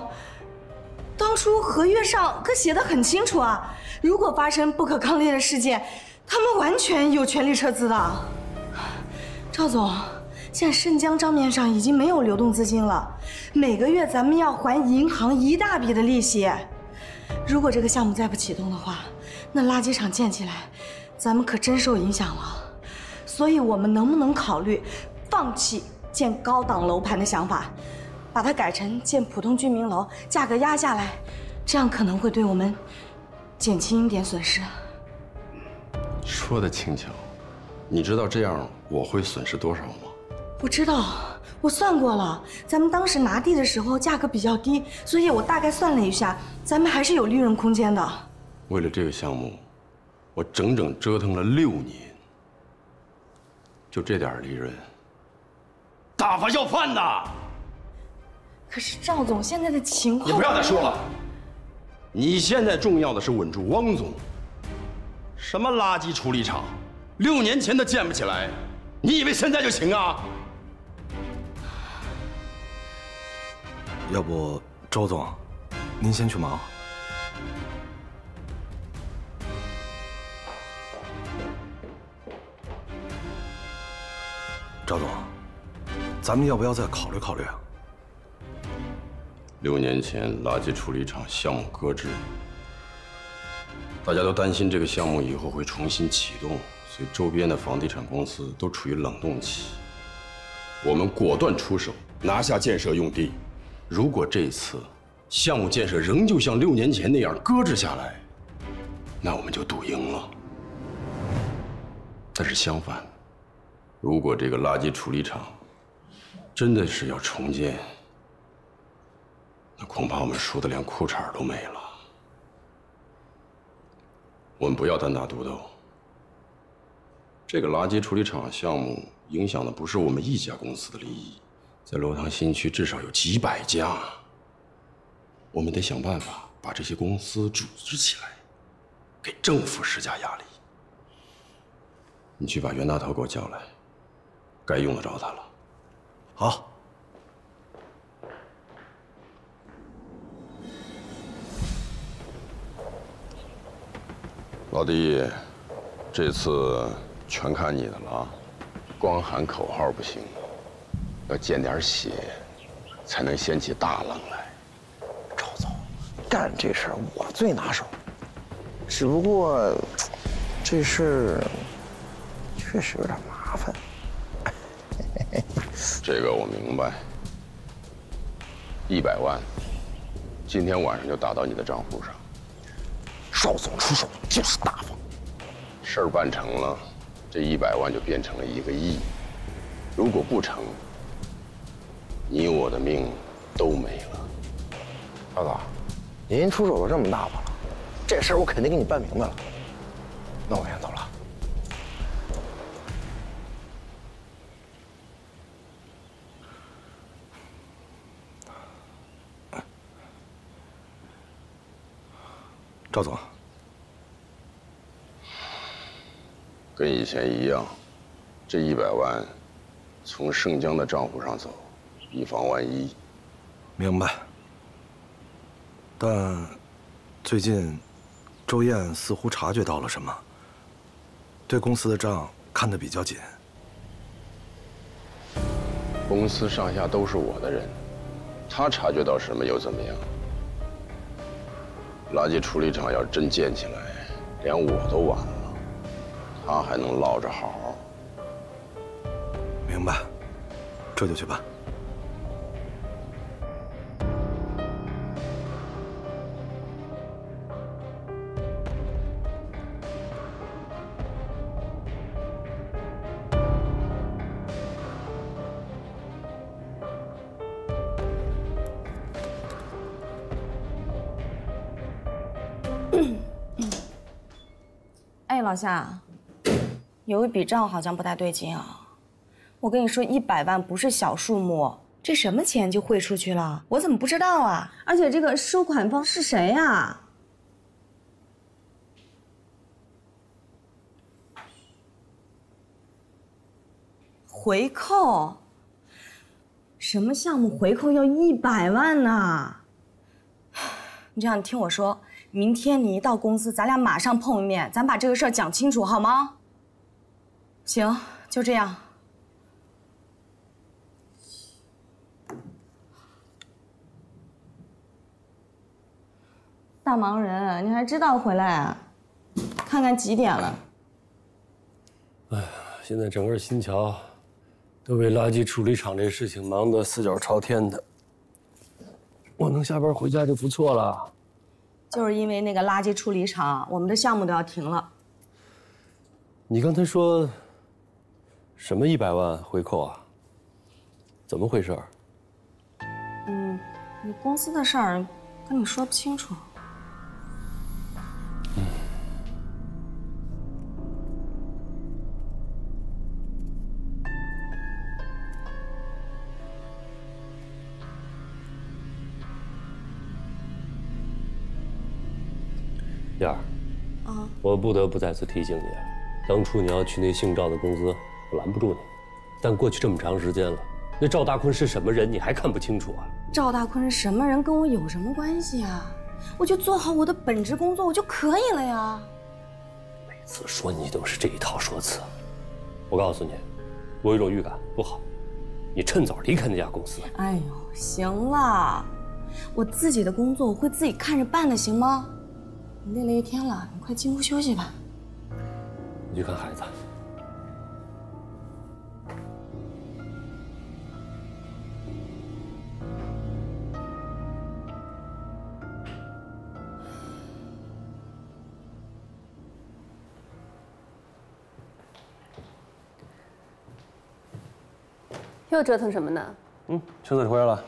当初合约上可写得很清楚啊，如果发生不可抗力的事件，他们完全有权利撤资的。赵总。现在申江账面上已经没有流动资金了，每个月咱们要还银行一大笔的利息。如果这个项目再不启动的话，那垃圾场建起来，咱们可真受影响了。所以我们能不能考虑放弃建高档楼盘的想法，把它改成建普通居民楼，价格压下来，这样可能会对我们减轻一点损失。说的轻巧，你知道这样我会损失多少吗？我知道，我算过了，咱们当时拿地的时候价格比较低，所以我大概算了一下，咱们还是有利润空间的。为了这个项目，我整整折腾了6年，就这点利润，大发要饭呐！可是赵总现在的情况……你不要再说了，你现在重要的是稳住汪总。什么垃圾处理厂，6年前都建不起来，你以为现在就行啊？要不，周总，您先去忙。赵总，咱们要不要再考虑考虑啊？6年前垃圾处理厂项目搁置，大家都担心这个项目以后会重新启动，所以周边的房地产公司都处于冷冻期。我们果断出手，拿下建设用地。如果这次项目建设仍旧像6年前那样搁置下来，那我们就赌赢了。但是相反，如果这个垃圾处理厂真的是要重建，那恐怕我们输得连裤衩都没了。我们不要单打独斗。这个垃圾处理厂项目影响的不是我们一家公司的利益，在罗塘新区至少有几百家。我们得想办法把这些公司组织起来，给政府施加压力。你去把袁大头给我叫来，该用得着他了。好。老弟，这次全看你的了啊！光喊口号不行，要见点血，才能掀起大浪来。赵总，干这事儿我最拿手，只不过这事确实有点麻烦。这个我明白。100万，今天晚上就打到你的账户上。邵总出手就是大方，事儿办成了，这100万就变成了1个亿。如果不成，你我的命都没了。赵总，您出手都这么大方了，这事儿我肯定给你办明白了。那我先走了。赵总，跟以前一样，这100万从盛江的账户上走，以防万一。明白。但最近周燕似乎察觉到了什么，对公司的账看得比较紧。公司上下都是我的人，他察觉到什么又怎么样？垃圾处理厂要真建起来，连我都完了，他还能落着好？明白，这就去办。哎，老夏，有一笔账好像不太对劲啊！我跟你说，100万不是小数目，这什么钱就汇出去了？我怎么不知道啊？而且这个收款方是谁呀？回扣？什么项目回扣要100万呢？你这样，你听我说。明天你一到公司，咱俩马上碰面，咱把这个事儿讲清楚，好吗？行，就这样。大忙人，你还知道回来啊？看看几点了？哎呀，现在整个新桥都被垃圾处理厂这事情忙得四脚朝天的。我能下班回家就不错了。就是因为那个垃圾处理厂，我们的项目都要停了。你刚才说什么100万回扣啊？怎么回事？你公司的事儿跟你说不清楚。燕儿，我不得不再次提醒你，当初你要去那姓赵的公司，我拦不住你。但过去这么长时间了，那赵大坤是什么人，你还看不清楚啊？赵大坤是什么人，跟我有什么关系啊？我就做好我的本职工作，我就可以了呀。每次说你都是这一套说辞。我告诉你，我有种预感不好，你趁早离开那家公司。哎呦，行了，我自己的工作我会自己看着办的，行吗？你累了一天了，你快进屋休息吧。你去看孩子。又折腾什么呢？陈总你回来了。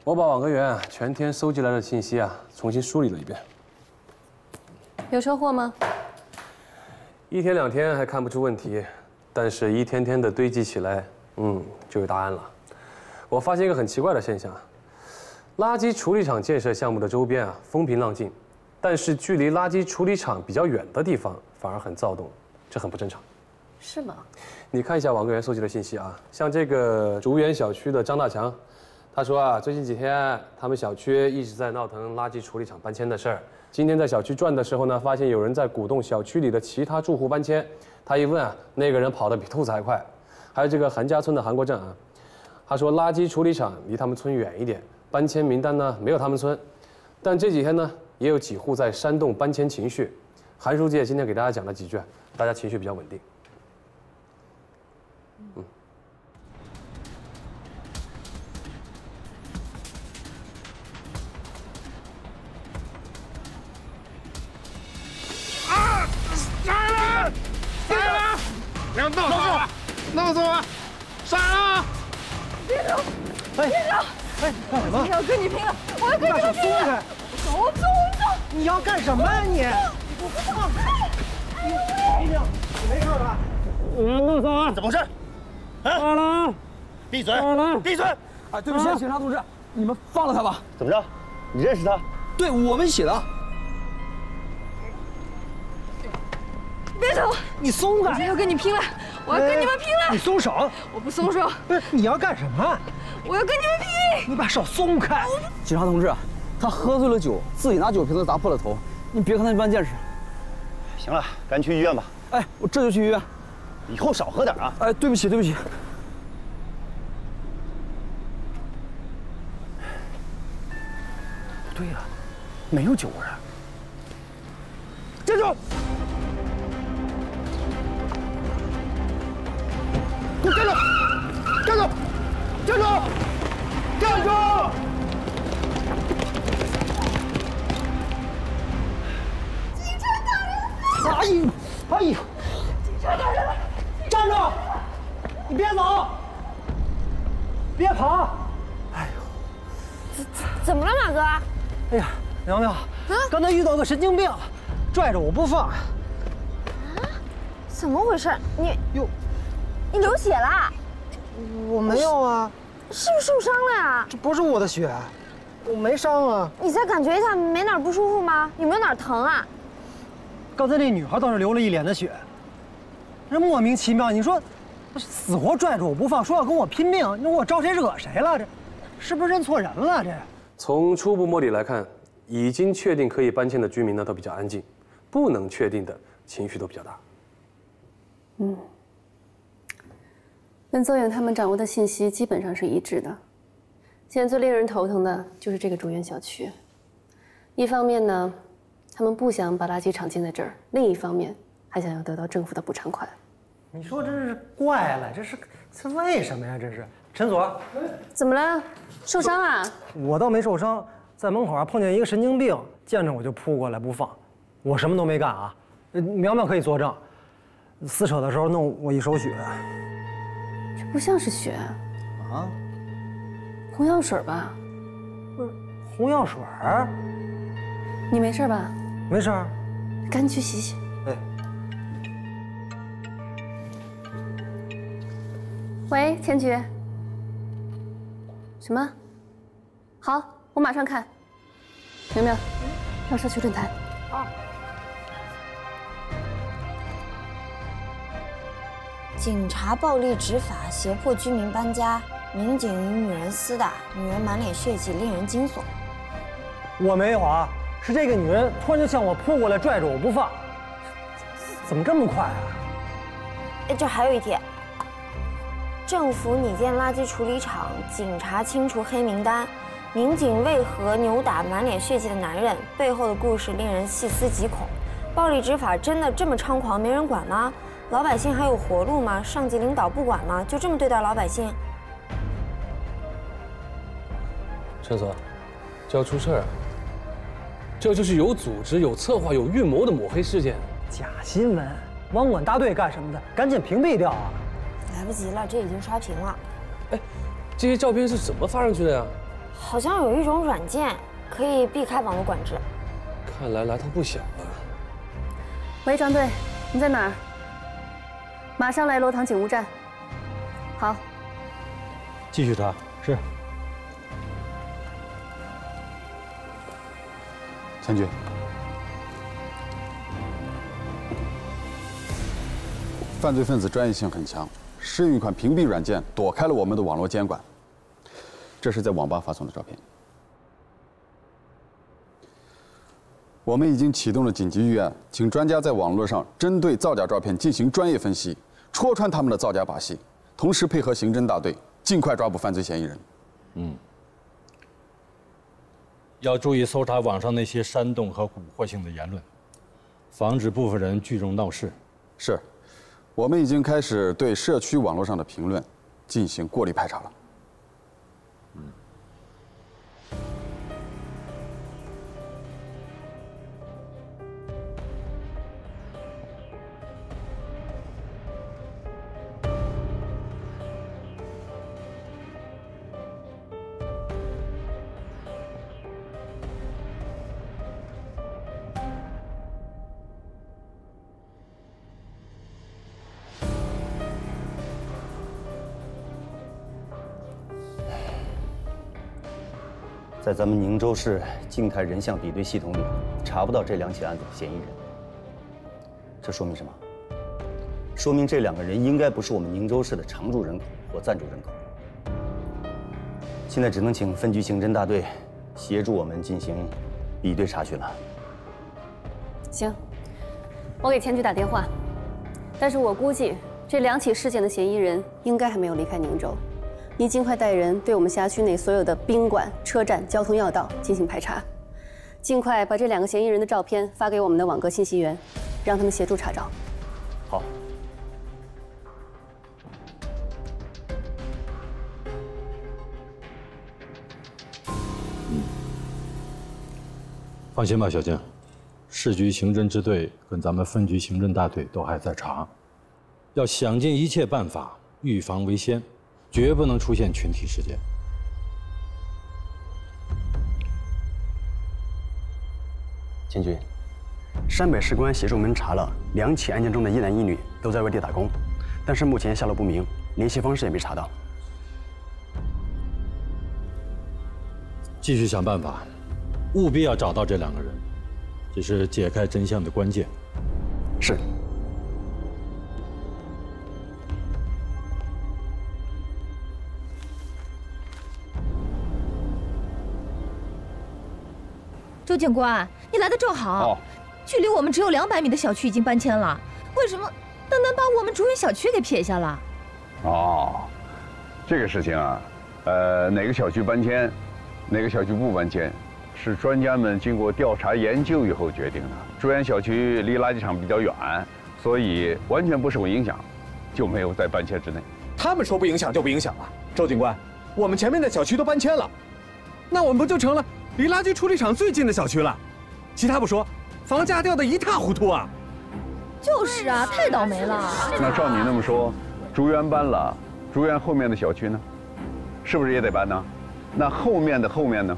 我把网格员全天收集来的信息重新梳理了一遍。有收获吗？一天两天还看不出问题，但是一天天的堆积起来，就有答案了。我发现一个很奇怪的现象：垃圾处理厂建设项目的周边风平浪静，但是距离垃圾处理厂比较远的地方反而很躁动，这很不正常。是吗？你看一下网格员收集的信息像这个竹园小区的张大强，他说最近几天他们小区一直在闹腾垃圾处理厂搬迁的事儿。今天在小区转的时候呢，发现有人在鼓动小区里的其他住户搬迁。他一问那个人跑得比兔子还快。还有这个韩家村的韩国正他说垃圾处理厂离他们村远一点，搬迁名单呢没有他们村，但这几天呢也有几户在煽动搬迁情绪。韩书记今天给大家讲了几句，大家情绪比较稳定。两动手，弄死我！杀了！别走！别走！哎，干什么？我要跟你拼了！我要跟你们拼了！我走！你要干什么啊你？我不走！你没事吧？弄死我！怎么回事？杀了！闭嘴！闭嘴！哎，对不起，警察同志，你们放了他吧。怎么着？你认识他？对，我们一起的。别走！你松开！我要跟你拼了！我要跟你们拼了！你松手！我不松手！不是，你要干什么？我要跟你们拼！你把手松开！警察同志，他喝醉了酒，自己拿酒瓶子砸破了头，你别看他一般见识。行了，赶紧去医院吧。哎，我这就去医院。以后少喝点啊！哎，对不起，对不起。不对呀，没有酒味啊！站住！给我站住！站住！站住！站住！警察大人！哎呦！哎呦！警察大人！站住！你别走！别跑！哎呦！怎么了，马哥？哎呀，苗苗，刚才遇到个神经病，拽着我不放。怎么回事？你流血了？我没有啊。是不是受伤了呀？这不是我的血，我没伤啊。你再感觉一下，没哪儿不舒服吗？有没有哪儿疼啊？刚才那女孩倒是流了一脸的血，这莫名其妙。你说，死活拽着我不放，说要跟我拼命，你说我招谁惹谁了？这，是不是认错人了？这。从初步摸底来看，已经确定可以搬迁的居民呢都比较安静，不能确定的情绪都比较大。跟邹颖他们掌握的信息基本上是一致的。现在最令人头疼的就是这个竹园小区。一方面呢，他们不想把垃圾场建在这儿；另一方面，还想要得到政府的补偿款。你说这是怪了，这是为什么呀？这是陈所，怎么了？受伤啊？我倒没受伤，在门口碰见一个神经病，见着我就扑过来不放，我什么都没干啊。苗苗可以作证，撕扯的时候弄我一手血。这不像是血啊，红药水吧？不是红药水？你没事吧？没事。赶紧去洗洗。哎。喂，千菊。什么？好，我马上看。苗苗，到社区论坛。啊。警察暴力执法，胁迫居民搬家，民警与女人厮打，女人满脸血迹，令人惊悚。我没有啊，是这个女人突然就向我扑过来，拽着我不放。怎么这么快啊？哎，这还有一点，政府拟建垃圾处理厂，警察清除黑名单，民警为何扭打满脸血迹的男人？背后的故事令人细思极恐。暴力执法真的这么猖狂，没人管吗？老百姓还有活路吗？上级领导不管吗？就这么对待老百姓？陈所，这要出事儿啊！这就是有组织、有策划、有预谋的抹黑事件。假新闻，网管大队干什么的？赶紧屏蔽掉啊！来不及了，这已经刷屏了。哎，这些照片是怎么发上去的呀？好像有一种软件可以避开网络管制。看来来头不小啊。喂，张队，你在哪儿？马上来罗塘警务站。好。继续查。是。千军。犯罪分子专业性很强，是用一款屏蔽软件躲开了我们的网络监管。这是在网吧发送的照片。我们已经启动了紧急预案，请专家在网络上针对造假照片进行专业分析，戳穿他们的造假把戏，同时配合刑侦大队尽快抓捕犯罪嫌疑人。要注意搜查网上那些煽动和蛊惑性的言论，防止部分人聚众闹事。是。我们已经开始对社区网络上的评论进行过滤排查了。在咱们宁州市静态人像比对系统里，查不到这2起案子的嫌疑人。这说明什么？说明这2个人应该不是我们宁州市的常住人口或暂住人口。现在只能请分局刑侦大队协助我们进行比对查询了。行，我给前局打电话，但是我估计这2起事件的嫌疑人应该还没有离开宁州。你尽快带人对我们辖区内所有的宾馆、车站、交通要道进行排查，尽快把这2个嫌疑人的照片发给我们的网格信息员，让他们协助查找。好。放心吧，小静，市局刑侦支队跟咱们分局刑侦大队都还在查，要想尽一切办法预防为先。绝不能出现群体事件。千军，陕北市公安协助我们查了2起案件中的1男1女都在外地打工，但是目前下落不明，联系方式也没查到。继续想办法，务必要找到这2个人，这是解开真相的关键。是。周警官，你来的正好。距离我们只有200米的小区已经搬迁了，为什么单单把我们竹园小区给撇下了？这个事情啊，哪个小区搬迁，哪个小区不搬迁，是专家们经过调查研究以后决定的。竹园小区离垃圾场比较远，所以完全不受影响，就没有在搬迁之内。他们说不影响就不影响了。周警官，我们前面的小区都搬迁了，那我们不就成了离垃圾处理厂最近的小区了？其他不说，房价掉得一塌糊涂啊！就是啊，太倒霉了。那照你那么说，竹园搬了，竹园后面的小区呢，是不是也得搬呢？那后面的后面呢？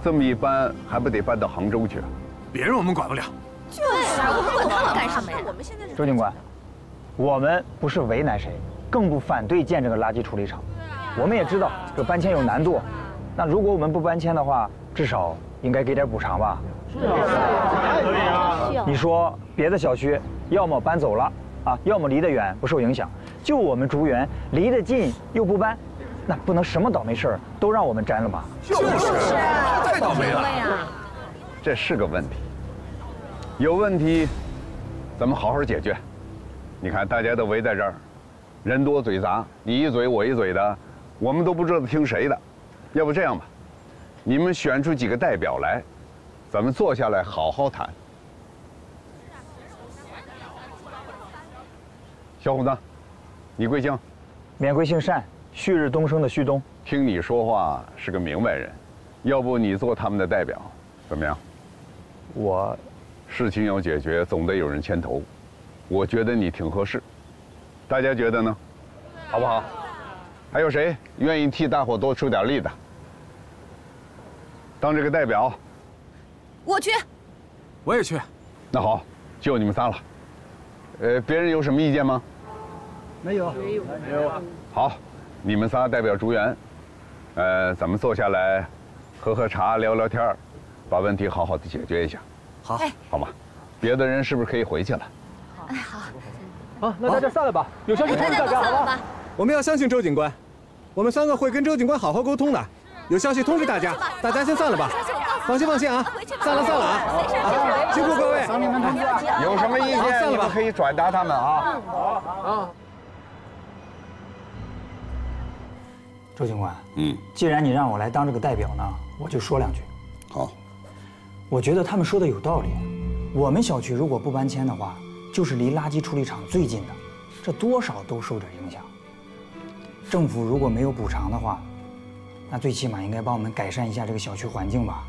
这么一搬，还不得搬到杭州去？别人我们管不了。就是啊，我们管他们干什么呀？周警官，我们不是为难谁，更不反对建这个垃圾处理厂。我们也知道这搬迁有难度，那如果我们不搬迁的话，至少应该给点补偿吧？是啊，你说别的小区要么搬走了啊，要么离得远不受影响，就我们竹园离得近又不搬，那不能什么倒霉事儿都让我们沾了吧？就是太倒霉了呀！这是个问题，有问题，咱们好好解决。你看大家都围在这儿，人多嘴杂，你一嘴我一嘴的，我们都不知道听谁的。要不这样吧，你们选出几个代表来，咱们坐下来好好谈。小伙子，你贵姓？免贵姓单，旭日东升的旭东。听你说话是个明白人，要不你做他们的代表，怎么样？我，事情要解决，总得有人牵头。我觉得你挺合适，大家觉得呢？好不好？还有谁愿意替大伙多出点力的？当这个代表。我去。我也去。那好，就你们仨了。别人有什么意见吗？没有。好，你们仨代表竹园，咱们坐下来，喝喝茶，聊聊天，把问题好好的解决一下。好，好吗？别的人是不是可以回去了？哎，好。好，那大家散了吧。有消息通知大家，好吧？我们要相信周警官，我们3个会跟周警官好好沟通的。有消息通知大家，大家先散了吧。放心啊，散了啊！辛苦各位，等你们通知。有什么意见你们可以转达他们啊。好。周警官，既然你让我来当这个代表呢，我就说2句。好。我觉得他们说的有道理。我们小区如果不搬迁的话，就是离垃圾处理厂最近的，这多少都受点影响。政府如果没有补偿的话，那最起码应该帮我们改善一下这个小区环境吧。